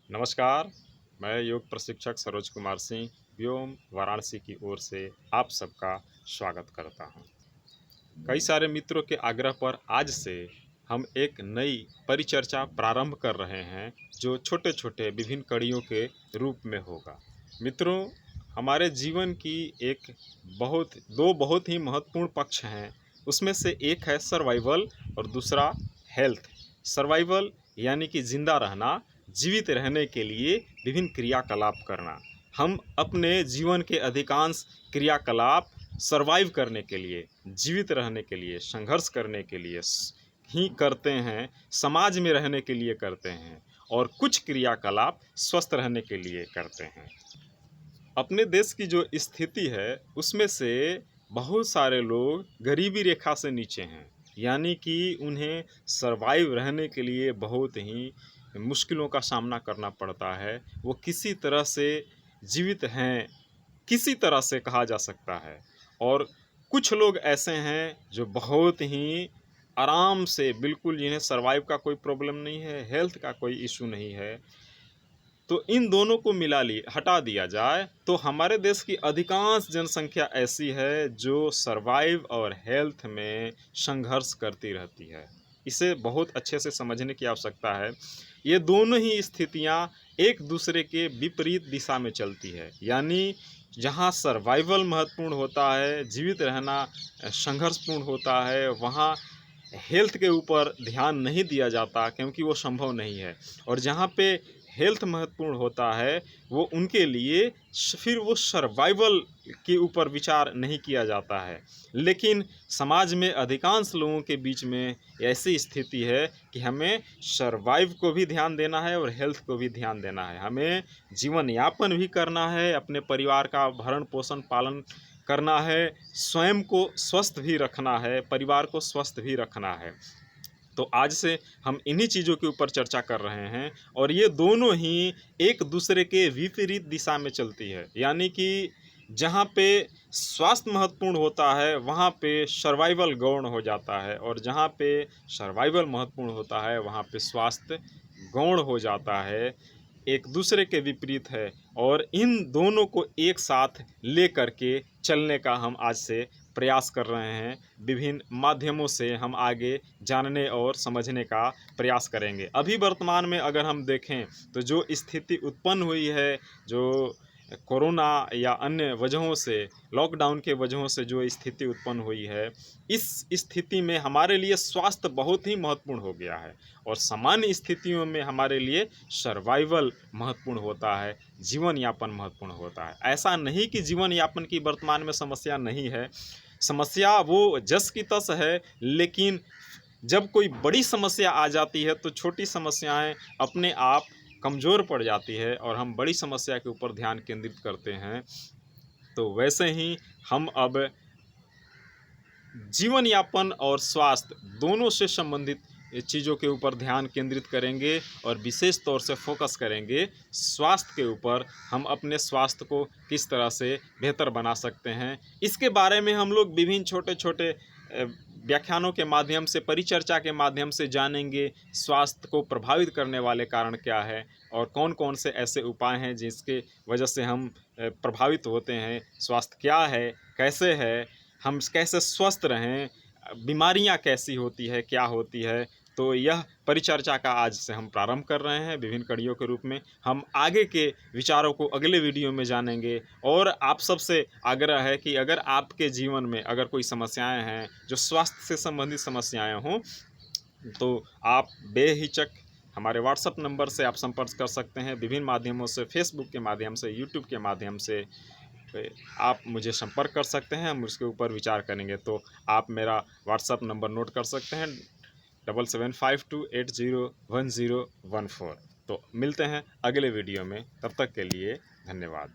नमस्कार, मैं योग प्रशिक्षक सरोज कुमार सिंह व्योम वाराणसी की ओर से आप सबका स्वागत करता हूं। कई सारे मित्रों के आग्रह पर आज से हम एक नई परिचर्चा प्रारंभ कर रहे हैं जो छोटे छोटे विभिन्न कड़ियों के रूप में होगा। मित्रों, हमारे जीवन की दो बहुत ही महत्वपूर्ण पक्ष हैं। उसमें से एक है सर्वाइवल और दूसरा हेल्थ। सर्वाइवल यानी कि जिंदा रहना, जीवित रहने के लिए विभिन्न क्रियाकलाप करना। हम अपने जीवन के अधिकांश क्रियाकलाप सर्वाइव करने के लिए, जीवित रहने के लिए, संघर्ष करने के लिए ही करते हैं, समाज में रहने के लिए करते हैं और कुछ क्रियाकलाप स्वस्थ रहने के लिए करते हैं। अपने देश की जो स्थिति है उसमें से बहुत सारे लोग गरीबी रेखा से नीचे हैं, यानी कि उन्हें सर्वाइव रहने के लिए बहुत ही मुश्किलों का सामना करना पड़ता है। वो किसी तरह से जीवित हैं, किसी तरह से कहा जा सकता है। और कुछ लोग ऐसे हैं जो बहुत ही आराम से, बिल्कुल जिन्हें सर्वाइव का कोई प्रॉब्लम नहीं है, हेल्थ का कोई इशू नहीं है। तो इन दोनों को हटा दिया जाए तो हमारे देश की अधिकांश जनसंख्या ऐसी है जो सर्वाइव और हेल्थ में संघर्ष करती रहती है। इसे बहुत अच्छे से समझने की आवश्यकता है। ये दोनों ही स्थितियां एक दूसरे के विपरीत दिशा में चलती है, यानी जहां सर्वाइवल महत्वपूर्ण होता है, जीवित रहना संघर्षपूर्ण होता है, वहां हेल्थ के ऊपर ध्यान नहीं दिया जाता क्योंकि वो संभव नहीं है। और जहाँ पे हेल्थ महत्वपूर्ण होता है वो उनके लिए फिर वो सर्वाइवल के ऊपर विचार नहीं किया जाता है। लेकिन समाज में अधिकांश लोगों के बीच में ऐसी स्थिति है कि हमें सर्वाइव को भी ध्यान देना है और हेल्थ को भी ध्यान देना है। हमें जीवन यापन भी करना है, अपने परिवार का भरण पोषण पालन करना है, स्वयं को स्वस्थ भी रखना है, परिवार को स्वस्थ भी रखना है। तो आज से हम इन्हीं चीज़ों के ऊपर चर्चा कर रहे हैं और ये दोनों ही एक दूसरे के विपरीत दिशा में चलती है। यानी कि जहाँ पे स्वास्थ्य महत्वपूर्ण होता है वहाँ पे सर्वाइवल गौण हो जाता है, और जहाँ पे सर्वाइवल महत्वपूर्ण होता है वहाँ पे स्वास्थ्य गौण हो जाता है। एक दूसरे के विपरीत है और इन दोनों को एक साथ ले करके चलने का हम आज से प्रयास कर रहे हैं। विभिन्न माध्यमों से हम आगे जानने और समझने का प्रयास करेंगे। अभी वर्तमान में अगर हम देखें तो जो स्थिति उत्पन्न हुई है, जो कोरोना या अन्य वजहों से, लॉकडाउन के वजहों से जो स्थिति उत्पन्न हुई है, इस स्थिति में हमारे लिए स्वास्थ्य बहुत ही महत्वपूर्ण हो गया है और सामान्य स्थितियों में हमारे लिए सर्वाइवल महत्वपूर्ण होता है, जीवन यापन महत्वपूर्ण होता है। ऐसा नहीं कि जीवन यापन की वर्तमान में समस्या नहीं है, समस्या वो जस की तस है, लेकिन जब कोई बड़ी समस्या आ जाती है तो छोटी समस्याएं अपने आप कमज़ोर पड़ जाती है और हम बड़ी समस्या के ऊपर ध्यान केंद्रित करते हैं। तो वैसे ही हम अब जीवन यापन और स्वास्थ्य दोनों से संबंधित चीज़ों के ऊपर ध्यान केंद्रित करेंगे और विशेष तौर से फोकस करेंगे स्वास्थ्य के ऊपर। हम अपने स्वास्थ्य को किस तरह से बेहतर बना सकते हैं, इसके बारे में हम लोग विभिन्न छोटे छोटे व्याख्यानों के माध्यम से, परिचर्चा के माध्यम से जानेंगे। स्वास्थ्य को प्रभावित करने वाले कारण क्या है और कौन कौन से ऐसे उपाय हैं जिसके वजह से हम प्रभावित होते हैं, स्वास्थ्य क्या है, कैसे है, हम कैसे स्वस्थ रहें, बीमारियां कैसी होती है, क्या होती है। तो यह परिचर्चा का आज से हम प्रारंभ कर रहे हैं विभिन्न कड़ियों के रूप में। हम आगे के विचारों को अगले वीडियो में जानेंगे और आप सबसे आग्रह है कि अगर आपके जीवन में अगर कोई समस्याएं हैं जो स्वास्थ्य से संबंधित समस्याएं हों तो आप बेहिचक हमारे व्हाट्सएप नंबर से आप संपर्क कर सकते हैं। विभिन्न माध्यमों से, फेसबुक के माध्यम से, यूट्यूब के माध्यम से आप मुझे संपर्क कर सकते हैं, हम उसके ऊपर विचार करेंगे। तो आप मेरा व्हाट्सएप नंबर नोट कर सकते हैं 7752801014। तो मिलते हैं अगले वीडियो में, तब तक के लिए धन्यवाद।